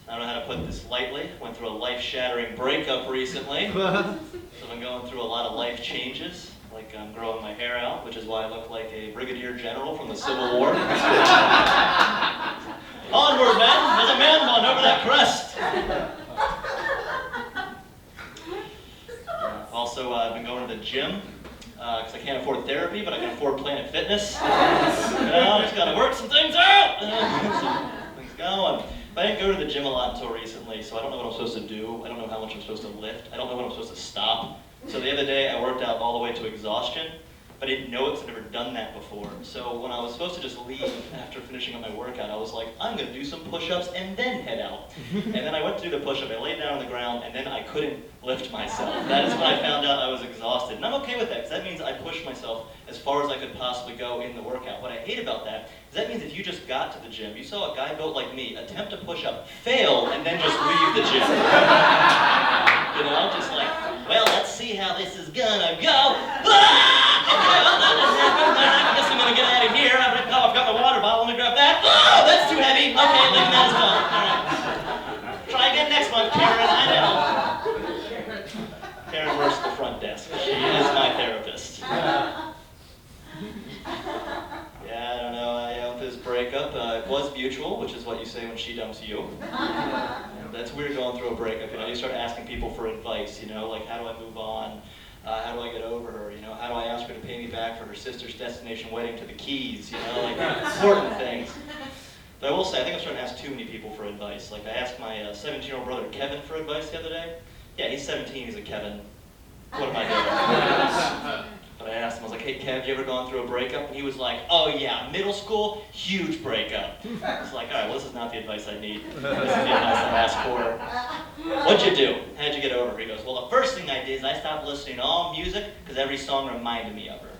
I don't know how to put this lightly. Went through a life-shattering breakup recently. So I've been going through a lot of life changes. Like I'm growing my hair out, which is why I look like a brigadier general from the Civil War. Onward, men! There's a man bun over that crest! Also, I've been going to the gym, because I can't afford therapy, but I can afford Planet Fitness. Just gotta work some things out! Some things going. But I didn't go to the gym a lot until recently, so I don't know what I'm supposed to do. I don't know how much I'm supposed to lift. I don't know when I'm supposed to stop. So the other day, I worked out all the way to exhaustion, but I didn't know it because I've never done that before. So when I was supposed to just leave after finishing up my workout, I was like, I'm going to do some push-ups and then head out. And then I went to do the push-up, I laid down on the ground, and then I couldn't lift myself. That is when I found out I was exhausted. And I'm okay with that, because that means I pushed myself as far as I could possibly go in the workout. What I hate about that is that means if you just got to the gym, you saw a guy built like me attempt to push up, fail, and then just leave the gym. You know, just like, well, let's see how this is gonna go. I guess I'm gonna get out of here. I've got my water bottle. Let me grab that. Oh, that's too heavy. Okay, leaving that as well. All right. Try again next month, Karen. I know. Karen works at the front desk. She is my therapist. Yeah, I don't know. With this breakup, it was mutual, which is what you say when she dumps you. That's weird going through a breakup. You know, you start asking people for advice. You know, like how do I move on? How do I get over her? You know, how do I ask her to pay me back for her sister's destination wedding to the Keys? You know, like important things. But I will say, I think I'm starting to ask too many people for advice. Like I asked my 17-year-old brother Kevin for advice the other day. Yeah, he's 17. He's a Kevin. What am I doing? But I asked him, I was like, hey, Kev, you ever gone through a breakup? And he was like, oh yeah, middle school, huge breakup. I was like, all right, well, this is not the advice I need. This is the advice I asked for. What'd you do? How'd you get over her? He goes, well, the first thing I did is I stopped listening to all music because every song reminded me of her.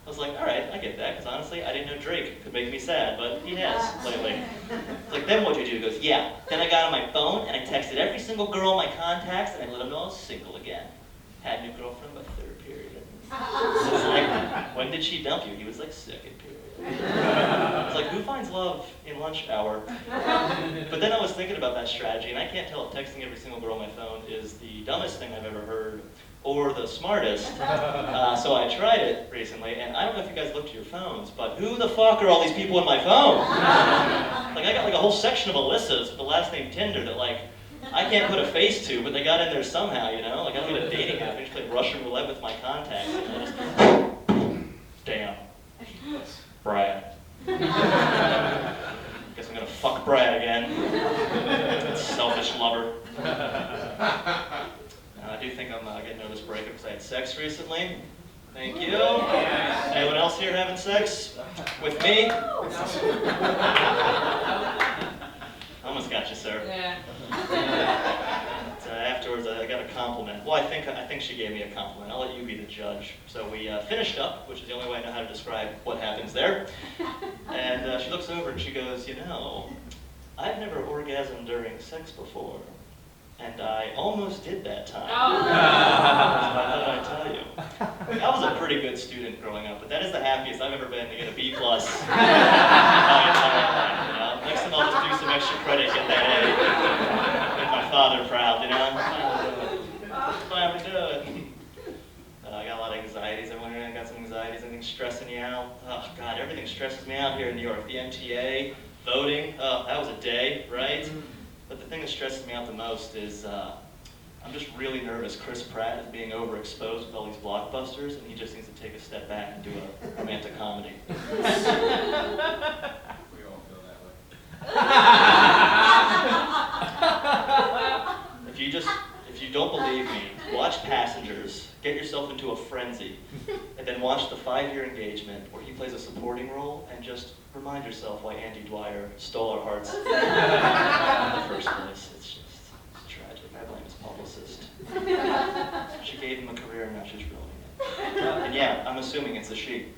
I was like, all right, I get that, because honestly, I didn't know Drake could make me sad, but he has lately. It's like, then what'd you do? He goes, yeah. Then I got on my phone and I texted every single girl in my contacts and I let them know I was single again. Had a new girlfriend by third period. So it's like, when did she dump you? He was like, second period. It's like, who finds love in lunch hour? But then I was thinking about that strategy, and I can't tell if texting every single girl on my phone is the dumbest thing I've ever heard or the smartest. So I tried it recently, and I don't know if you guys looked at your phones, but who the fuck are all these people in my phone? Like, I got like a whole section of Alyssa's with the last name Tinder that like, I can't put a face to, but they got in there somehow, you know? Like, I don't get a dating app. I just play Russian roulette with my contacts, you know? Just, damn. Brad. Guess I'm gonna fuck Brad again. Selfish lover. I do think I'm getting over this breakup because I had sex recently. Thank you. Anyone else here having sex? With me? Almost got you, sir. Yeah. Afterwards, I got a compliment. Well, I think she gave me a compliment. I'll let you be the judge. So we finished up, which is the only way I know how to describe what happens there. And she looks over and she goes, you know, I've never orgasmed during sex before. And I almost did that time. Oh. What did I tell you? I was a pretty good student growing up, but that is the happiest I've ever been to get a B+. My entire life, you know? Next time I'll just do some extra credit, get that A. Make my father proud, you know? Finally do it. I got a lot of anxieties. Everyone here got some anxieties. Anything stressing you out? Oh, God, everything stresses me out here in New York. The MTA, voting, that was a day, right? But the thing that stresses me out the most is I'm just really nervous. Chris Pratt is being overexposed with all these blockbusters, and he just needs to take a step back and do a romantic comedy. We all feel that way. If you don't believe me, watch Passengers, get yourself into a frenzy, and then watch the 5-year engagement where he plays a supporting role, and just remind yourself why Andy Dwyer stole our hearts in the first place. It's tragic. I blame his publicist. She gave him a career and now she's ruining it. And yeah, I'm assuming it's a she.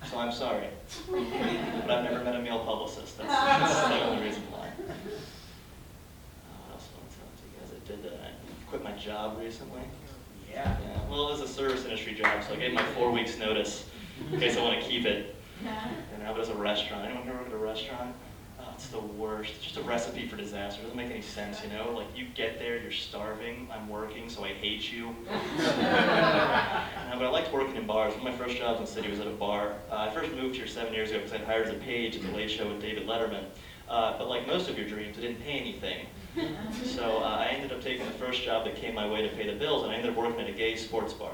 So I'm sorry. But I've never met a male publicist. That's the only reason why. What else do I want to tell you guys? I did quit my job recently. Yeah. Well, it was a service industry job, so I gave my 4 weeks notice in case I want to keep it. And I was a restaurant. Anyone ever work at a restaurant? Oh, it it's the worst. It's just a recipe for disaster. It doesn't make any sense, you know? Like, you get there, you're starving, I'm working, so I hate you. But I liked working in bars. One of my first jobs in the city was at a bar. I first moved here 7 years ago because I hired as a page at the Late Show with David Letterman. But like most of your dreams, it didn't pay anything. So I ended up taking the first job that came my way to pay the bills, and I ended up working at a gay sports bar.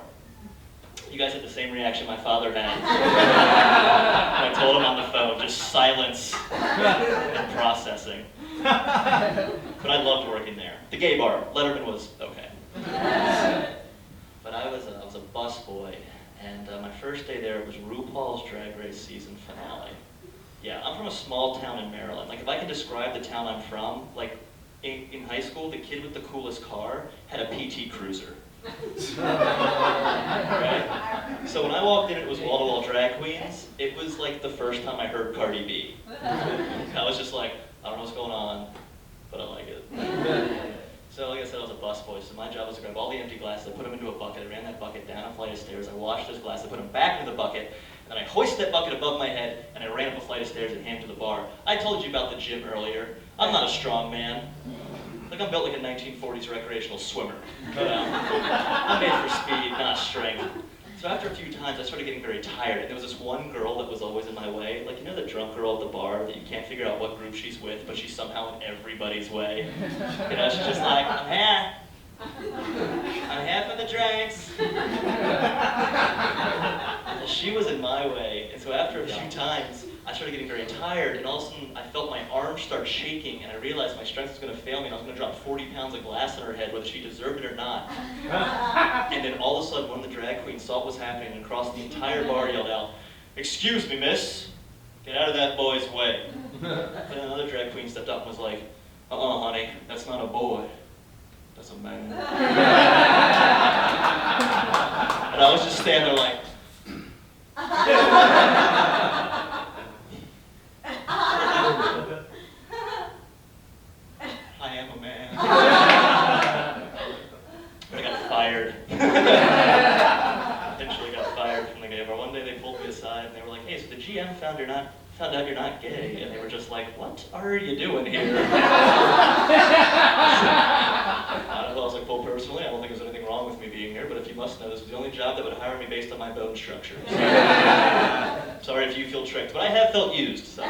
You guys had the same reaction my father had. I told him on the phone, just silence and processing. But I loved working there. The gay bar, Letterman was okay. But I was a busboy, and my first day there was RuPaul's Drag Race season finale. Yeah, I'm from a small town in Maryland. Like, if I can describe the town I'm from, like, in high school, the kid with the coolest car had a PT Cruiser. Right? So when I walked in, it was wall-to-wall drag queens. It was like the first time I heard Cardi B. I was just like, I don't know what's going on, but I like it. So like I said, I was a busboy, so my job was to grab all the empty glasses, I put them into a bucket, I ran that bucket down a flight of stairs, I washed those glasses, I put them back into the bucket, and then I hoisted that bucket above my head, and I ran up a flight of stairs and handed to the bar. I told you about the gym earlier. I'm not a strong man. Like, I'm built like a 1940s recreational swimmer. I'm made for speed, not strength. So after a few times, I started getting very tired, and there was this one girl that was always in my way. Like, you know the drunk girl at the bar that you can't figure out what group she's with, but she's somehow in everybody's way? You know, she's just like, I'm here for the drinks. Well, she was in my way, and so after a few times, I started getting very tired, and all of a sudden, I felt my arms start shaking, and I realized my strength was going to fail me, and I was going to drop 40 pounds of glass on her head, whether she deserved it or not. And then all of a sudden, one of the drag queens saw what was happening, and across the entire bar yelled out, "Excuse me, miss, get out of that boy's way." And another drag queen stepped up and was like, honey, that's not a boy, that's a man." And I was just standing there like, I am a man. But I got fired. Eventually got fired from the gay bar. One day they pulled me aside and they were like, "Hey, so the GM found out you're not gay," and they were just like, "What are you doing here?" I was like, "Well, personally, I don't think there's anything wrong with me being here, but if you must know, this was the only job that would hire me based on my bone structure. Sorry if you feel tricked, but I have felt used, so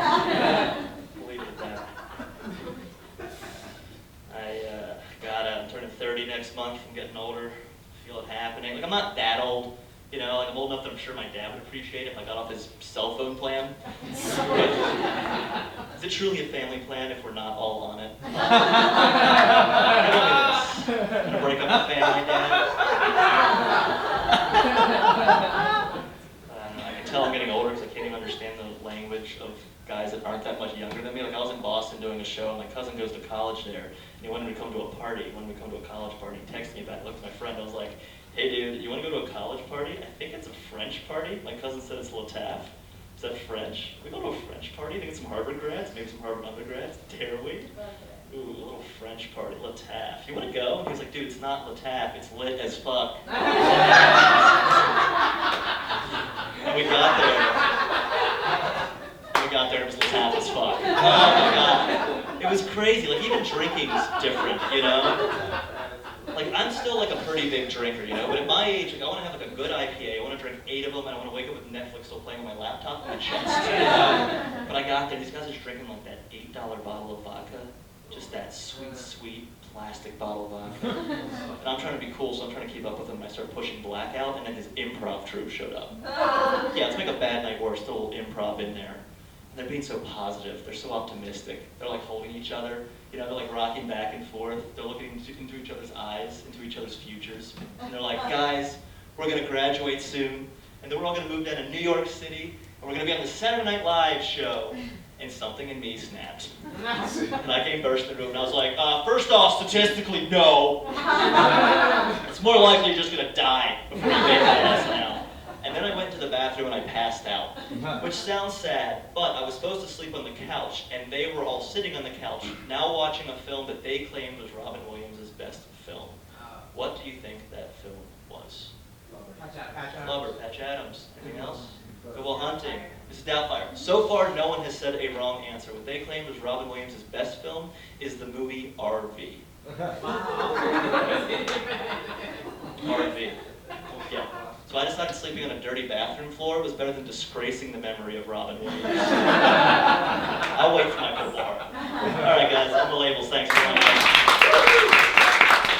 we'll leave it at that." I'm turning 30 next month. I'm getting older. I feel it happening. Like, I'm not that old, you know. Like, I'm old enough that I'm sure my dad would appreciate it if I got off his cell phone plan. Is it truly a family plan if we're not all on it? I'm gonna break up the family, Dad. I can tell I'm getting older because I can't even understand the language of guys that aren't that much younger than me. Like, I was in Boston doing a show, and my cousin goes to college there, and he wanted me to come to a party. He wanted me to come to a college party. He texted me back, I looked at my friend, I was like, "Hey dude, you want to go to a college party? I think it's a French party." My cousin said it's Lataf. Is that French? Can we go to a French party? I think it's some Harvard grads, maybe some Harvard undergrads. Dare we? Ooh, a little French party, Lataf. You want to go? And he was like, "Dude, it's not Lataf, it's lit as fuck." And we got there. It was Lataf as fuck. Oh my god. It was crazy. Like, even drinking's different, you know? Like, I'm still like a pretty big drinker, you know? But at my age, like, I want to have like a good IPA. I want to drink 8 of them, and I want to wake up with Netflix still playing on my laptop on my chest, you know? But I got there, these guys are drinking like that $8 bottle of vodka. Just that sweet, sweet plastic bottle of vodka. And I'm trying to be cool, so I'm trying to keep up with him, and I start pushing Blackout, and then his improv troupe showed up. Yeah, let's make a bad night worse, still a little improv in there. And they're being so positive, they're so optimistic. They're like holding each other, you know, they're like rocking back and forth. They're looking into each other's eyes, into each other's futures. And they're like, "Guys, we're gonna graduate soon, and then we're all gonna move down to New York City, and we're gonna be on the Saturday Night Live show." And something in me snapped. And I came bursting in the room, and I was like, first off, statistically, no. It's more likely you're just gonna die before you make that SNL. And then I went to the bathroom and I passed out, which sounds sad, but I was supposed to sleep on the couch, and they were all sitting on the couch, now watching a film that they claimed was Robin Williams' best film. What do you think that film was? Patch Adams. Flubber, Patch Adams. Anything else? Good Will Hunting. Mrs. Doubtfire. So far, no one has said a wrong answer. What they claimed was Robin Williams' best film is the movie RV. RV. Yeah. So I decided sleeping on a dirty bathroom floor was better than disgracing the memory of Robin Williams. I'll wait for my purple heart. All right, guys, on the labels. Thanks for watching.